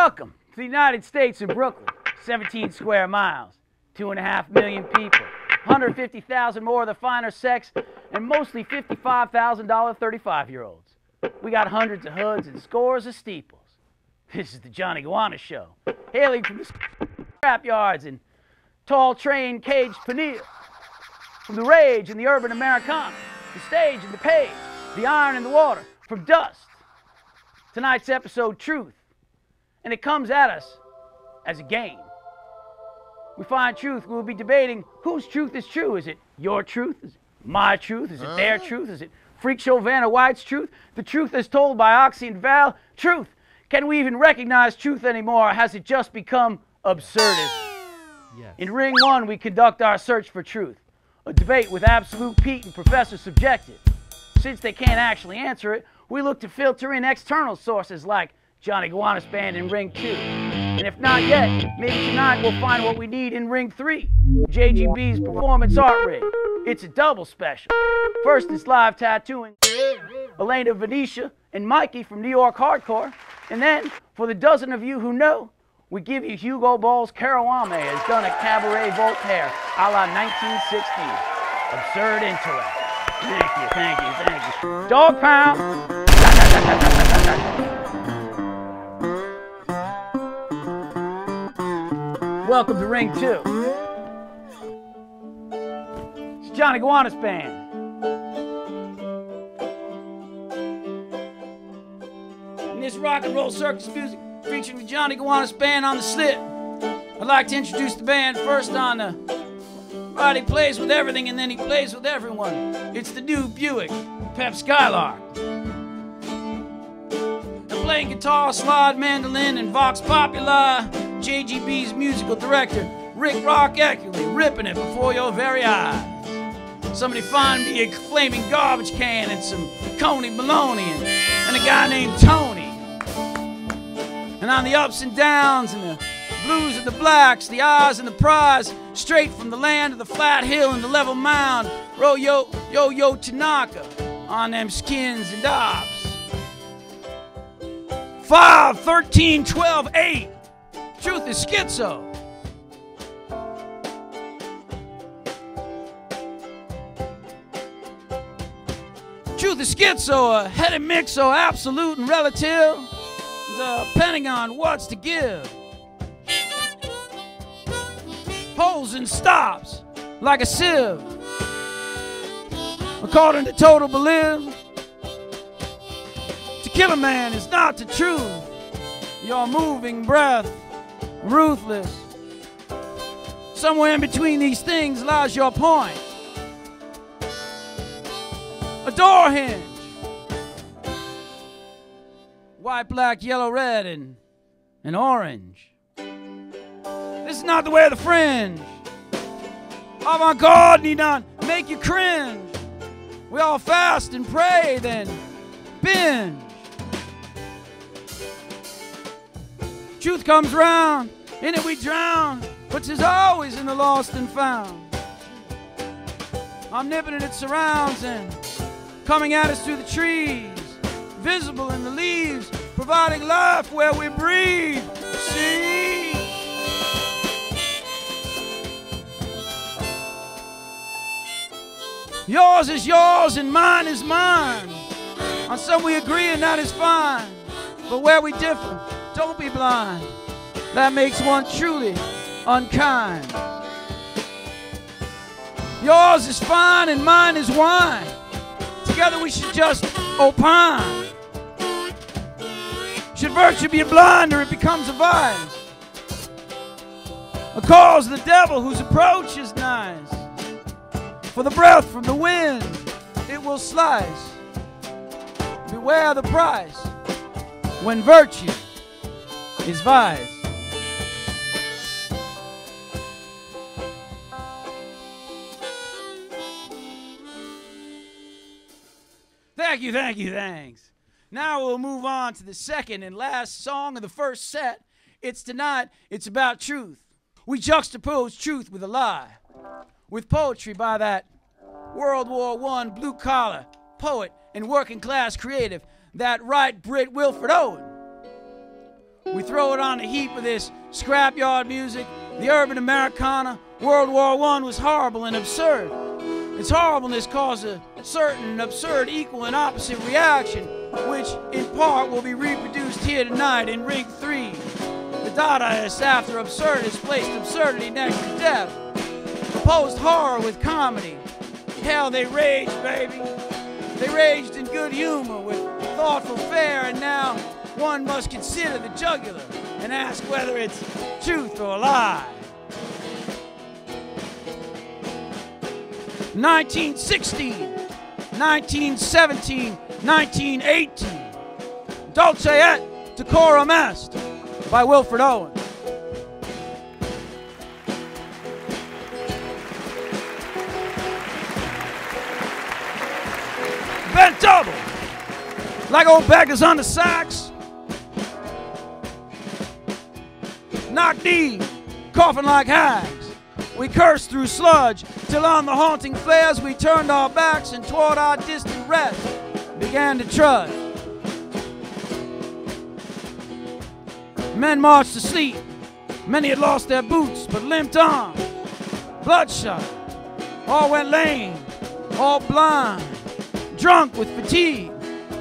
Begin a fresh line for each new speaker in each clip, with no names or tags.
Welcome to the United States of Brooklyn, 17 square miles, 2.5 million people, 150,000 more of the finer sex, and mostly $55,000 35-year-olds. We got hundreds of hoods and scores of steeples. This is the Jonny Gowanus Show, hailing from the scrapyards and tall train caged paneer, from the rage in the urban Americana, the stage and the page, the iron and the water, from dust. Tonight's episode, Truth, and it comes at us as a game. We find truth. We'll be debating whose truth is true. Is it your truth? Is it my truth? Is it their truth? Is it Freak Show Vanna White's truth? The truth is told by Oxy Val. Truth. Can we even recognize truth anymore? Or has it just become absurdist? Yes. In Ring 1, we conduct our search for truth. A debate with Absolute Pete and Professor Subjective. Since they can't actually answer it, we look to filter in external sources like Jonny Gowanus Band in Ring 2. And if not yet, maybe tonight we'll find what we need in Ring 3, JGB's Performance Art Rig. It's a double special. First, it's live tattooing, Elena Venetia and Miykey from New York Hardcore. And then, for the dozen of you who know, we give you Hugo Ball's Karawame as done at Cabaret Voltaire, a la 1916. Absurd intellect. Thank you, thank you, thank you. Dog pound. Welcome to Ring 2. It's Jonny Gowanus Band. And this rock and roll circus music featuring the Jonny Gowanus Band on the slip. I'd like to introduce the band first on the right. He plays with everything and then he plays with everyone. It's the new Buick Pep Skylark. And playing guitar, slide, mandolin, and vox populi, JGB's musical director, Rick Rock Eckerly, ripping it before your very eyes. Somebody find me a flaming garbage can and some Coney bologna and a guy named Tony. And on the ups and downs and the blues and the blacks, the eyes and the prize, straight from the land of the flat hill and the level mound, Yo Tanaka on them skins and dobs. 5, 13, 12, 8. Truth is Schizo. Truth is Schizo, a headed mixo, absolute and relative, depending on what's to give. Pulls and stops like a sieve. According to total belief, to kill a man is not the truth. Your moving breath, ruthless. Somewhere in between these things lies your point. A door hinge. White, black, yellow, red, and orange. This is not the way of the fringe. Avant-garde need not make you cringe. We all fast and pray, then binge. Truth comes round, in it we drown, but 'tis always in the lost and found. Omnipotent it surrounds and coming at us through the trees, visible in the leaves, providing life where we breathe. See? Yours is yours and mine is mine. On some we agree and that is fine. But where we differ, don't be blind. That makes one truly unkind. Yours is fine and mine is wine. Together we should just opine. Should virtue be a blind or it becomes a vice? A cause the devil whose approach is nice. For the breath from the wind, it will slice. Beware the price when virtue is vice. Thank you, thank you, thanks. Now we'll move on to the second and last song of the first set. It's tonight, it's about truth. We juxtapose truth with a lie. With poetry by that World War I blue-collar poet and working-class creative, that right Brit Wilfred Owen. We throw it on a heap of this scrapyard music, the urban Americana. World War I was horrible and absurd. Its horribleness caused a certain absurd equal and opposite reaction, which in part will be reproduced here tonight in Rig 3. The Dadaists, after absurdist, placed absurdity next to death. Opposed horror with comedy. Hell, they raged, baby. They raged in good humor with thoughtful fare, and now one must consider the jugular and ask whether it's truth or a lie. 1916, 1917, 1918. Dulce Et Decorum Est by Wilfred Owen. Bent double, like old beggars on the sacks. Knock-kneed, coughing like hags. We cursed through sludge, till on the haunting flares we turned our backs and toward our distant rest began to trudge. Men marched to sleep. Many had lost their boots, but limped on. Bloodshot, all went lame, all blind, drunk with fatigue,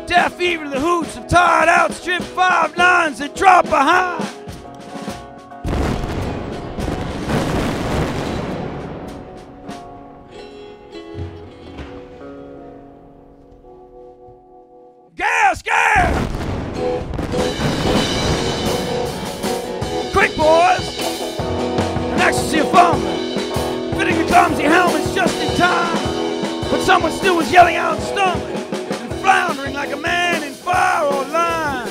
deaf even to the hoots of tired outstripped 5 lines that dropped behind. Quick, boys! An ecstasy of fumbling, fitting the clumsy helmets just in time, but someone still was yelling out, stumbling, and floundering like a man in fire or line.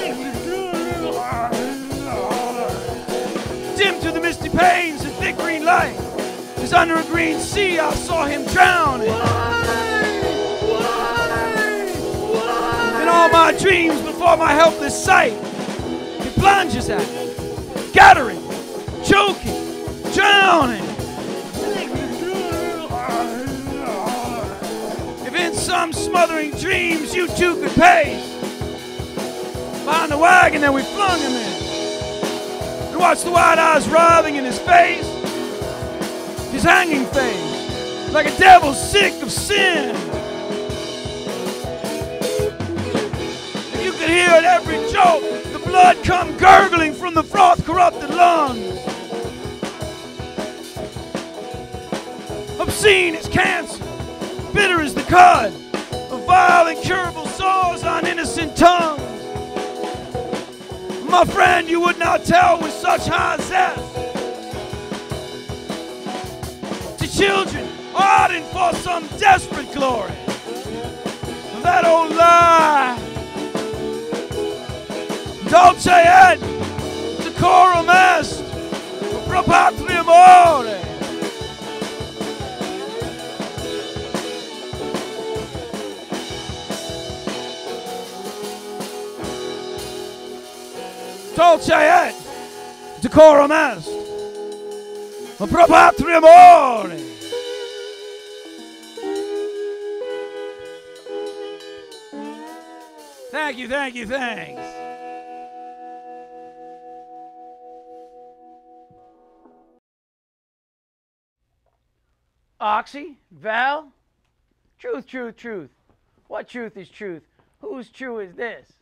Dim through the misty panes of thick green light, as under a green sea I saw him drowning. In all my dreams before my helpless sight, he plunges at me, gathering, choking, drowning. If in some smothering dreams you too could pace behind the wagon that we flung him in, and watch the white eyes writhing in his face, his hanging face, like a devil sick of sin. You could hear at every joke the blood come gurgling from the froth-corrupted lungs. Obscene as cancer, bitter as the cud of vile incurable sores on innocent tongues. My friend, you would not tell with such high zest to children ardent for some desperate glory. That old lie. Dulce Et Decorum Est pro patria amore. Dulce Et Decorum Est pro patria amore. Thank you, thank you, thanks. Oxy Val? Truth, truth, truth. What truth is truth? Whose true is this?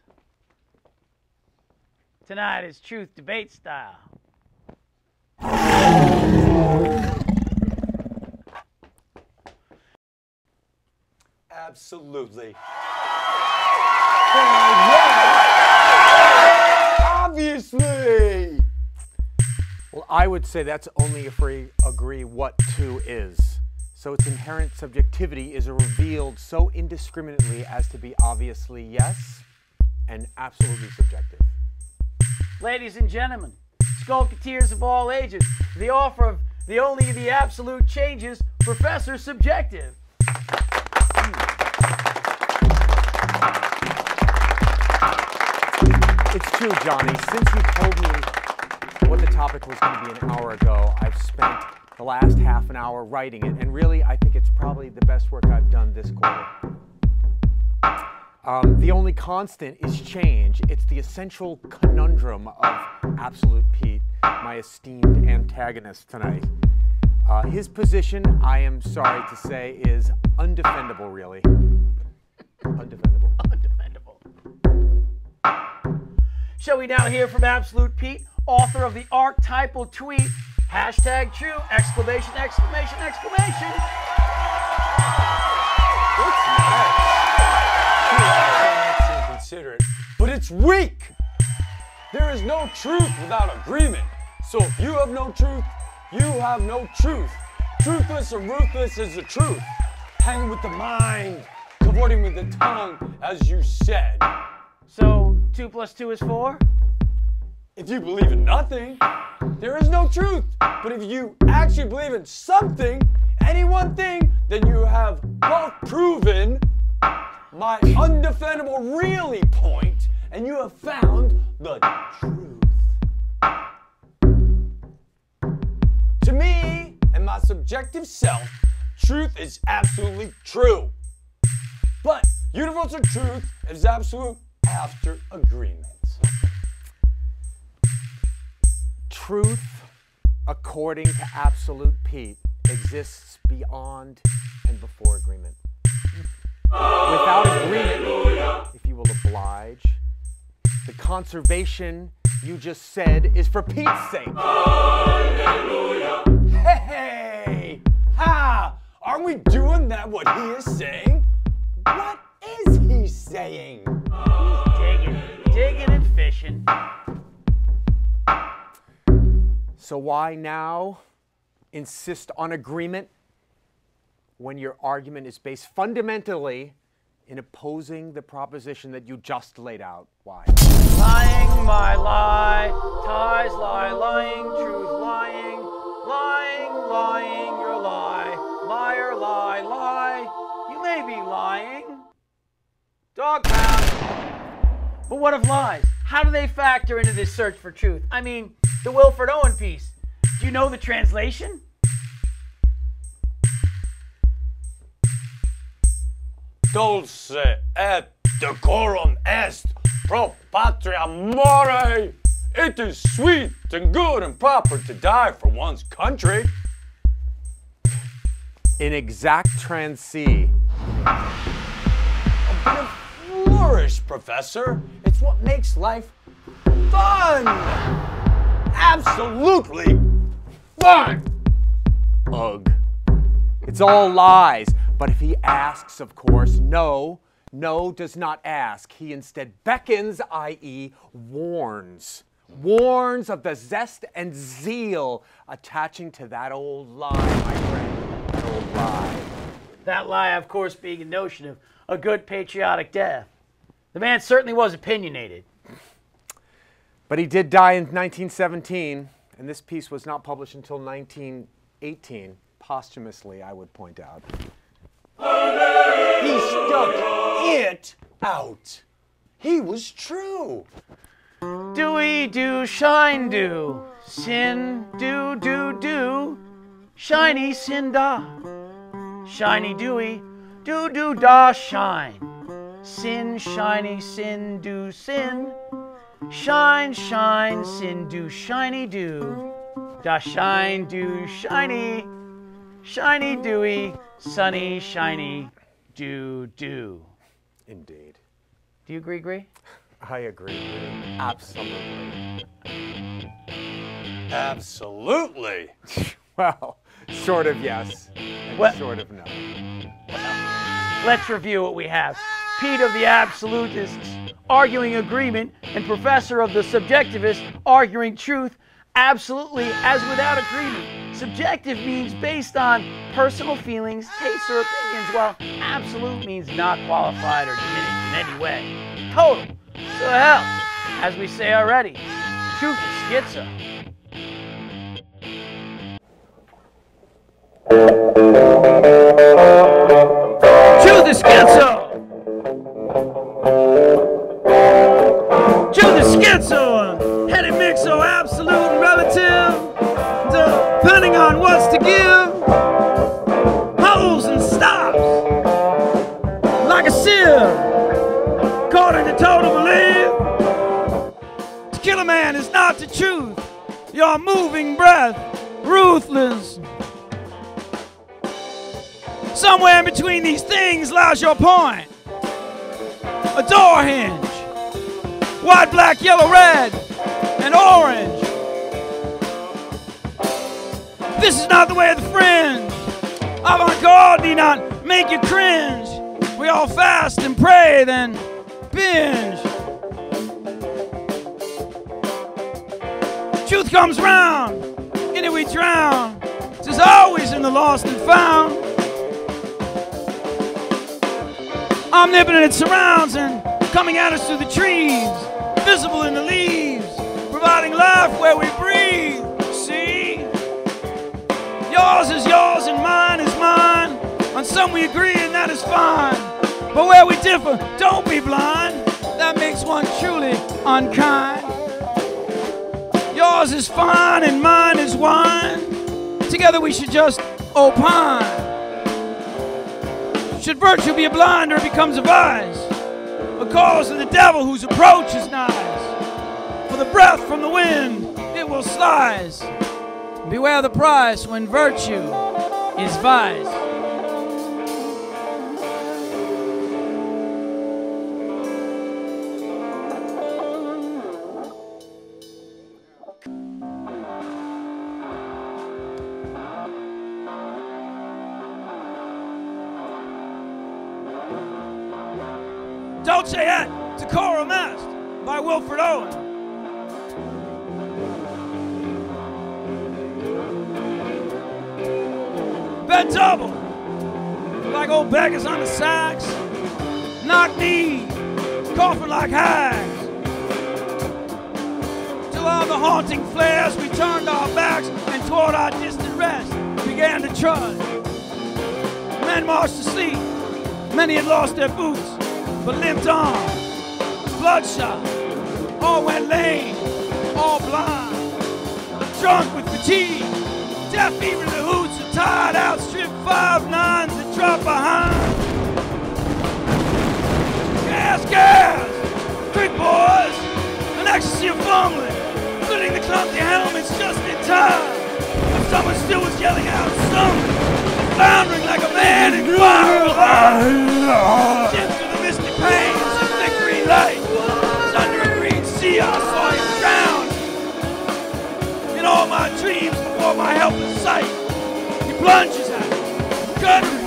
Tonight is truth debate style.
Absolutely. Obviously. Well, I would say that's only if we agree what two is. So its inherent subjectivity is revealed so indiscriminately as to be obviously yes and absolutely subjective.
Ladies and gentlemen, skulketeers of all ages, the offer of the only the absolute changes, Professor Subjective.
It's true, Johnny. Since you told me what the topic was going to be an hour ago, I've spent the last half an hour writing it, and really, I think it's probably the best work I've done this quarter. The only constant is change. It's the essential conundrum of Absolute Pete, my esteemed antagonist tonight. His position, I am sorry to say, is undefendable, really. Undefendable.
Undefendable. Shall we now hear from Absolute Pete, author of the archetypal tweet, #true, exclamation, exclamation, exclamation.
It's nice. Consider it, but it's weak. There is no truth without agreement. So if you have no truth, you have no truth. Truthless and ruthless is the truth. Hanging with the mind, cavorting with the tongue, as you said.
So 2 + 2 is 4?
If you believe in nothing, there is no truth. But if you actually believe in something, any one thing, then you have both proven my undefendable really point, and you have found the truth. To me and my subjective self, truth is absolutely true. But universal truth is absolute after agreement.
Truth, according to Absolute Pete, exists beyond and before agreement. Without agreement, if you will oblige, the conservation you just said is for Pete's sake.
Hey! Ha! Aren't we doing that what he is saying? What is he saying?
Digging and fishing.
So why now insist on agreement when your argument is based fundamentally in opposing the proposition that you just laid out? Why?
Lying, my lie, ties lie, lying, truth lying, lying, lying, your lie, liar, lie, lie, you may be lying. Dog pound. But what of lies? How do they factor into this search for truth? I mean, the Wilfred Owen piece. Do you know the translation?
Dulce et decorum est pro patria more. It is sweet and good and proper to die for one's country.
In exact transee.
A bit of flourish, Professor. It's what makes life fun. Absolutely fun.
Ugh. It's all lies. But if he asks, of course, no does not ask. He instead beckons, i.e. warns. Warns of the zest and zeal attaching to that old lie, my friend. That old lie.
That lie, of course, being a notion of a good patriotic death. The man certainly was opinionated.
But he did die in 1917, and this piece was not published until 1918, posthumously, I would point out.
He stuck it out. He was true.
Dewy do, shine do, sin do, do, shiny sin da, shiny dewy, do da shine, sin shiny sin do sin, shine sin do shiny do, da shine do shiny, shiny dewy, sunny shiny do.
Indeed.
Do you agree?
I agree. Absolutely.
Absolutely.
Well, sort of yes, and
Well-
sort of no.
Let's review what we have. Pete of the absolutists arguing agreement, and Professor of the subjectivists arguing truth, absolutely as without agreement. Subjective means based on personal feelings, tastes, or opinions, while absolute means not qualified or diminished in any way. Total. So hell, as we say already, truth is schizo. Truth is schizo! Truth is schizo! Headed mixo, absolute and relative, depending on what's to give. Holes and stops, like a sieve. kill a man is not the truth. Your moving breath, ruthless. Somewhere in between these things lies your point. A door hinge. White, black, yellow, red, and orange. This is not the way of the fringe. Avant-garde need not make you cringe. We all fast and pray, then binge. Truth comes round, in it we drown. It's always in the lost and found. Omnipotent it surrounds and coming at us through the trees, visible in the leaves, providing life where we breathe. See? Yours is yours and mine is mine. On some we agree and that is fine. But where we differ, don't be blind. That makes one truly unkind. Yours is fine and mine is wine. Together we should just opine. Should virtue be a blind or it becomes a vice? A cause of the devil whose approach is nice. For the breath from the wind, it will slice. Beware the price when virtue is vice. Dulce Et Decorum Est by Wilfred Owen. Bed double, like old beggars on the sacks. Knock knee, coughing like hags. Till all the haunting flares, we turned our backs and toward our distant rest began to trudge. Men marched to sleep, many had lost their boots, but limped on, bloodshot, all went lame, all blind, drunk with fatigue, deaf even to the hoots, and tired out, stripped 5 nines that drop behind. Gas, gas, quick boys, an ecstasy of fumbling, fitting the clumsy helmets just in time. But someone still was yelling out, stumbling, floundering like a man in fire. Pains of thick green light. Under a green sea I saw him drown. In all my dreams before my helpless sight, he plunges at me, guttering,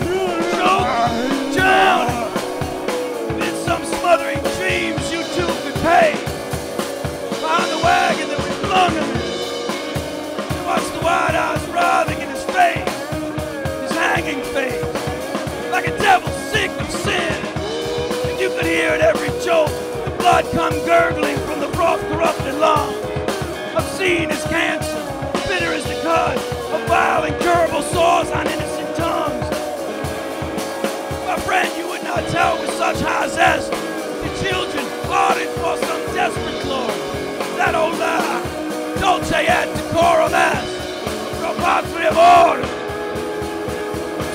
choking, drowning. In some smothering dreams you too could pay. Behind the wagon that was flung at me, and watched the wide eyes writhing in his face, his hanging face, like a devil sick of sin. You could hear at every jolt the blood come gurgling from the froth-corrupted lungs. Obscene as cancer, bitter as the cut of vile incurable sores on innocent tongues. My friend, you would not tell with such high zest the children plotted for some desperate glory. That old lie, Dulce Et Decorum Est, pro patria amore.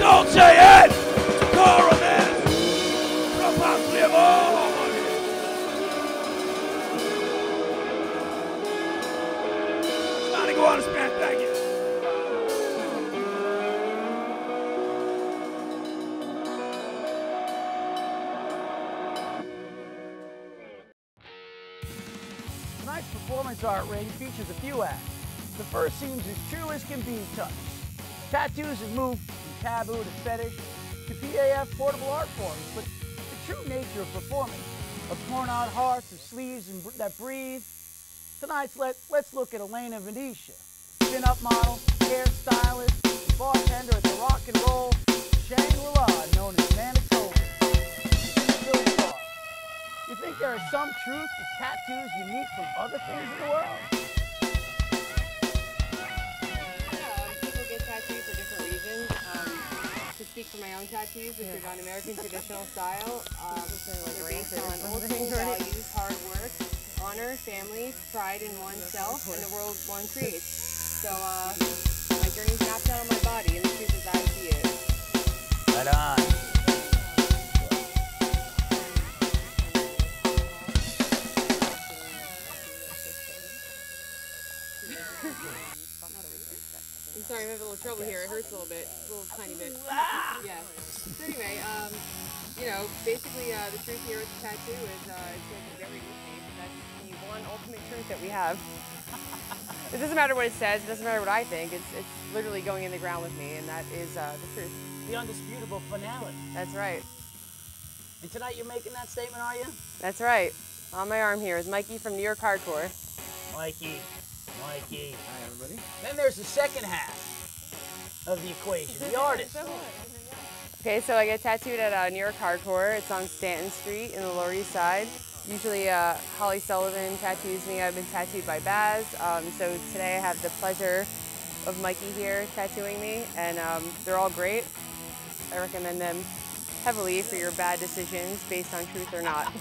Dulce Et Decorum Est. Jonny Gowanus Band, thank you. Tonight's performance art ring features a few acts. The first seems as true as can be touched. Tattoos have moved from taboo to fetish to PAF portable art forms, but the true nature of performance, of torn out hearts, of sleeves that breathe. Tonight's let's look at Elena Venetia, pin-up model, hairstylist, bartender at the Rock and Roll Shangri-La, known as Manitoba. You think there is some truth to tattoos unique from other things in the world?
Yeah, people get tattoos for different reasons. To speak for my own tattoos, which are done American traditional style, they're based on old school values, hard work, honor, family, pride in oneself, and the world one creates. So my journey's mapped out on my body, and the truth is I see it.
Right on.
I'm sorry, I'm having a little trouble here. It hurts a little bit, a little tiny bit. Yeah. So anyway, you know, basically the truth here with the tattoo is it's going to be buried with me. That's the one ultimate truth that we have. It doesn't matter what it says. It doesn't matter what I think. It's literally going in the ground with me, and that is the truth.
The undisputable finality.
That's right.
And tonight you're making that statement, are you?
That's right. On my arm here is Miykey from New York Hardcore.
Miykey. Miykey.
Hi, everybody.
Then there's the second half of the equation, the artist.
Okay, so I get tattooed at New York Hardcore. It's on Stanton Street in the Lower East Side. Usually Holly Sullivan tattoos me. I've been tattooed by Baz. So today I have the pleasure of Miykey here tattooing me, and they're all great. I recommend them heavily for your bad decisions based on truth or not.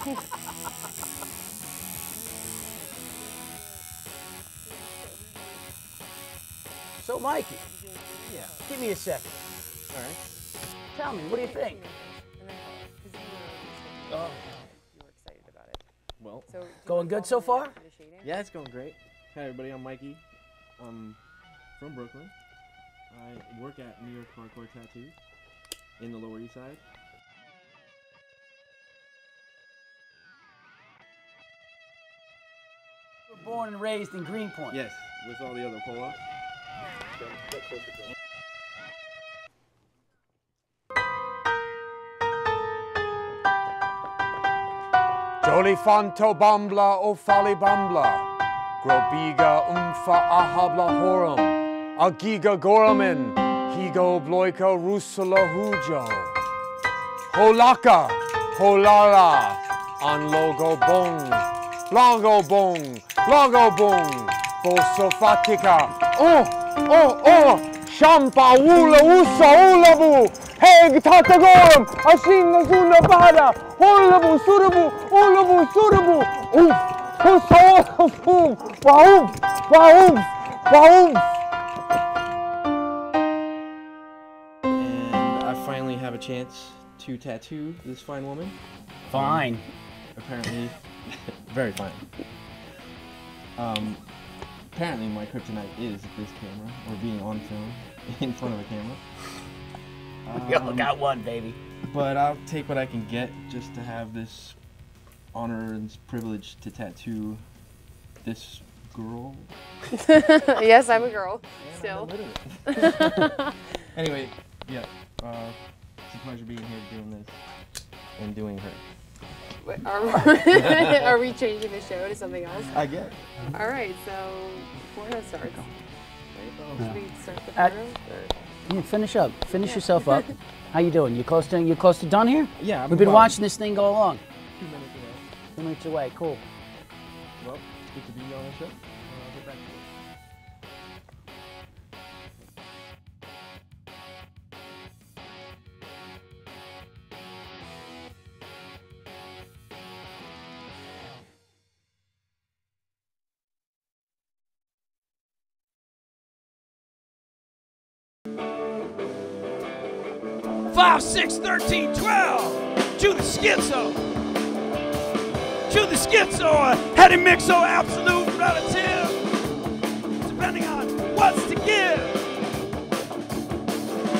So Miykey,
Yeah.
give me a second.
All right.
Tell me, what do you think? Oh.
You were excited about it.
Well,
So,
Going good so far?
yeah, it's going great. Hi, everybody. I'm Miykey. I'm from Brooklyn. I work at New York Hardcore Tattoo in the Lower East Side.
You were born and raised in Greenpoint.
Yes, with all the other pull-ups.
Jolifanto bambla o fali bambla. Grobiga ahabla horum. Agiga goramin. Higo bloika rusula hujo. Holaka. Holala. On logo bong. Longo bong. Longo bong. Bosofatika. Shampa wula usa ulabu. Heg tatagorum. Ashinga zula bada. Holabu surabu. Ulabu surabu. Boom. Baum.
And I finally have a chance to tattoo this fine woman.
Fine.
Apparently, very fine. Apparently my kryptonite is this camera, or being on film in front of a camera.
We all got one, baby.
But I'll take what I can get just to have this honor and privilege to tattoo this girl.
Yes, I'm a girl. Still.
Anyway, yeah, it's a pleasure being here doing this and doing her.
Wait, are we changing the show to something else?
I get.
All right, so porno starts. Should we start the
Uh,
porno?
Yeah, finish up. Finish yourself up. How you doing? You close to done here?
Yeah,
We've been
well,
watching this thing go along.
2 minutes away.
2 minutes away. Cool.
Well, it's good to be on the show. I'll get back to it.
Five, 6, 13, 12. To the schizo. To the schizo. Heady mixo, absolute relative. Depending on what's to give.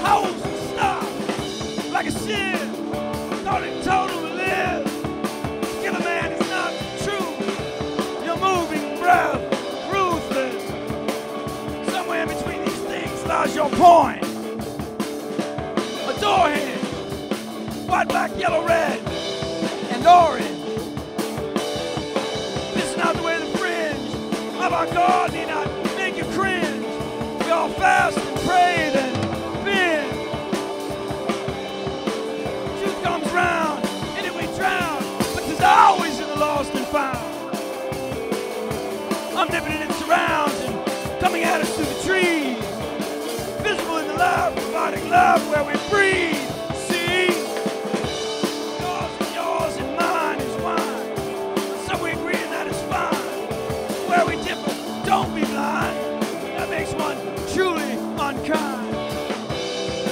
Holds and stop. Like a sieve. Thought it total to live. Killer man is not the truth. You're moving breath. Ruthless. Somewhere between these things lies your point. Door hinge, white, black, yellow, red, and orange. This is not the way the fringe of our God need not make you cringe. We all fast and pray then bend. Truth comes round, in it we drown, but there's always in the lost and found. I'm nipping in its surrounds and coming at us through the trees. Visible in the light, providing love where we breathe. See, yours and mine is wine. So we agree and that is fine. Where we differ, don't be blind. That makes one truly unkind.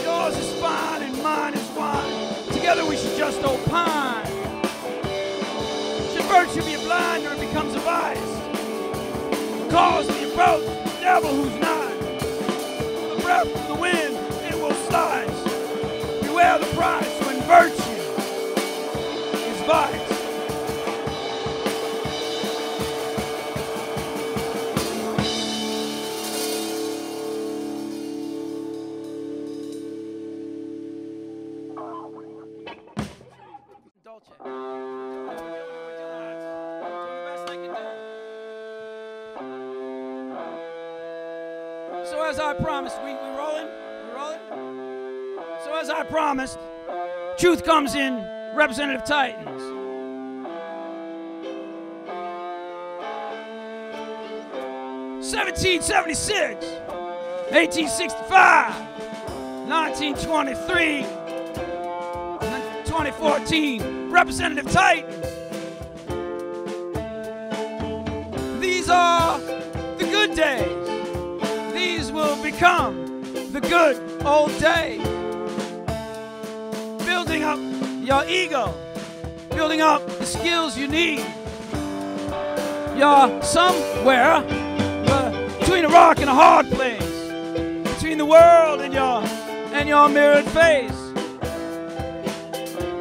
Yours is fine and mine is wine. Together we should just opine. Should virtue be a blind or it becomes a vice? Cause the approach. devil who's nigh. The breath of the wind, it will slice. Beware the price when virtue is vice. Dulce. We're doing the best I can do. So as I promised, we rolling? We rolling? So as I promised, truth comes in, Representative Titans. (1776), 1865, 1923, 2014, Representative Titans. These are the good days. These will become the good old days. Building up your ego, building up the skills you need. You're somewhere between a rock and a hard place, between the world and your mirrored face.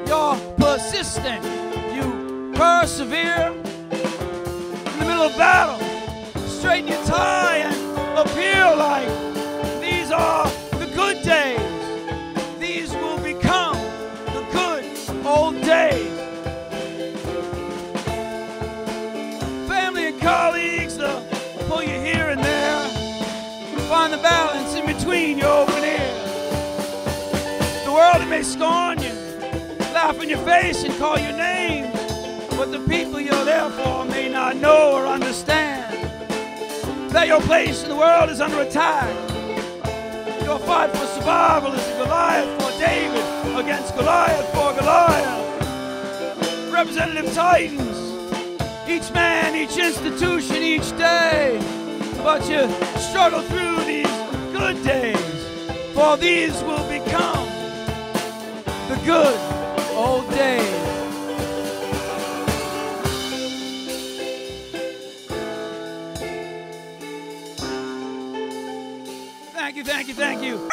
You're persistent, you persevere. In the middle of battle, straighten your tie and appear like these are the good days. These will become the good old days. Family and colleagues, they'll pull you here and there. Find the balance in between your open ears. The world, it may scorn you, laugh in your face and call you names, but the people you're there for may not know or understand that your place in the world is under attack. Your fight for survival is a Goliath for David against Goliath for Goliath. Representative Titans, each man, each institution, each day, but you struggle through these good days, for these will become the good old days. Thank you, thank you, thank you.